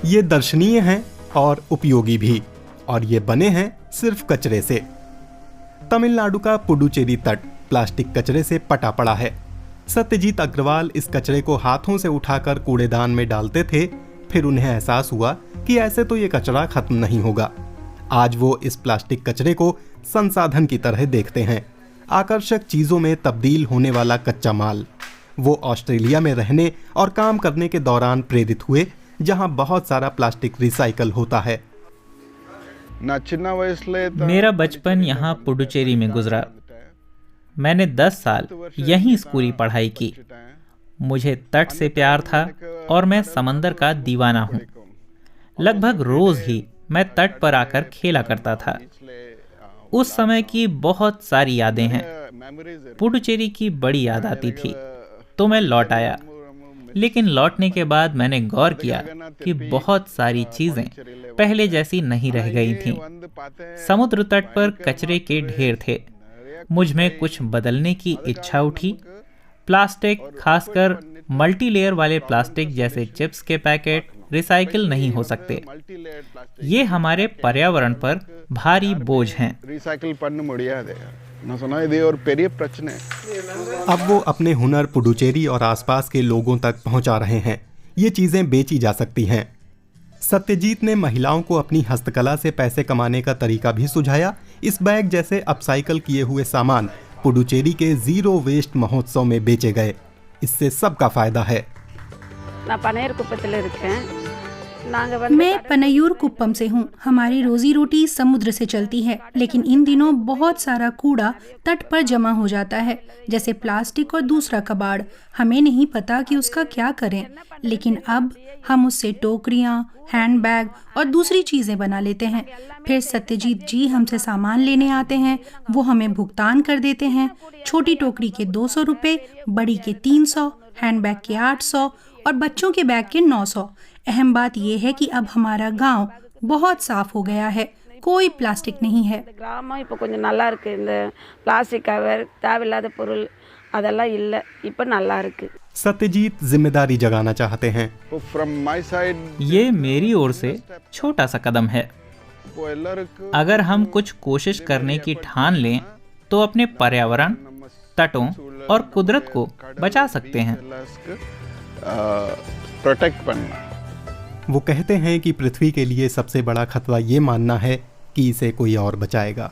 ये दर्शनीय हैं और उपयोगी भी, और ये बने हैं सिर्फ कचरे से। तमिलनाडु का पुडुचेरी तट प्लास्टिक कचरे से पटा पड़ा है। सत्यजीत अग्रवाल इस कचरे को हाथों से उठाकर कूड़ेदान में डालते थे, फिर उन्हें एहसास हुआ कि ऐसे तो ये कचरा खत्म नहीं होगा। आज वो इस प्लास्टिक कचरे को संसाधन की तरह देखते हैं, आकर्षक चीजों में तब्दील होने वाला कच्चा माल। वो ऑस्ट्रेलिया में रहने और काम करने के दौरान प्रेरित हुए, जहां बहुत सारा प्लास्टिक रिसाइकल होता है। मेरा बचपन यहाँ पुडुचेरी में गुजरा। मैंने 10 साल यहीं स्कूली पढ़ाई की। मुझे तट से प्यार था और मैं समंदर का दीवाना हूँ। लगभग रोज ही मैं तट पर आकर खेला करता था। उस समय की बहुत सारी यादें हैं। पुडुचेरी की बड़ी याद आती थी, तो मैं लौट आया। लेकिन लौटने के बाद मैंने गौर किया कि बहुत सारी चीजें पहले जैसी नहीं रह गई थीं। समुद्र तट पर कचरे के ढेर थे। मुझ में कुछ बदलने की इच्छा उठी। प्लास्टिक, खासकर मल्टीलेयर वाले प्लास्टिक जैसे चिप्स के पैकेट रिसाइकिल नहीं हो सकते। ये हमारे पर्यावरण पर भारी बोझ हैं। अब वो अपने हुनर पुडुचेरी और आसपास के लोगों तक पहुंचा रहे हैं। ये चीजें बेची जा सकती हैं। सत्यजीत ने महिलाओं को अपनी हस्तकला से पैसे कमाने का तरीका भी सुझाया। इस बैग जैसे अपसाइकल किए हुए सामान पुडुचेरी के जीरो वेस्ट महोत्सव में बेचे गए। इससे सबका फायदा है। मैं पनयूर कुप्पम से हूँ। हमारी रोजी रोटी समुद्र से चलती है, लेकिन इन दिनों बहुत सारा कूड़ा तट पर जमा हो जाता है, जैसे प्लास्टिक और दूसरा कबाड़। हमें नहीं पता कि उसका क्या करें, लेकिन अब हम उससे टोकरियाँ, हैंडबैग और दूसरी चीजें बना लेते हैं। फिर सत्यजीत जी हमसे सामान लेने आते हैं। वो हमें भुगतान कर देते हैं। छोटी टोकरी के 200 रुपये, बड़ी के 300, हैंडबैग के 800 और बच्चों के बैग के 900। अहम बात यह है कि अब हमारा गांव बहुत साफ हो गया है। कोई प्लास्टिक नहीं है। सत्यजीत जिम्मेदारी जगाना चाहते हैं। ये मेरी ओर से छोटा सा कदम है। अगर हम कुछ कोशिश करने की ठान लें तो अपने पर्यावरण, तटों और कुदरत को बचा सकते हैं। वो कहते हैं कि पृथ्वी के लिए सबसे बड़ा खतरा ये मानना है कि इसे कोई और बचाएगा।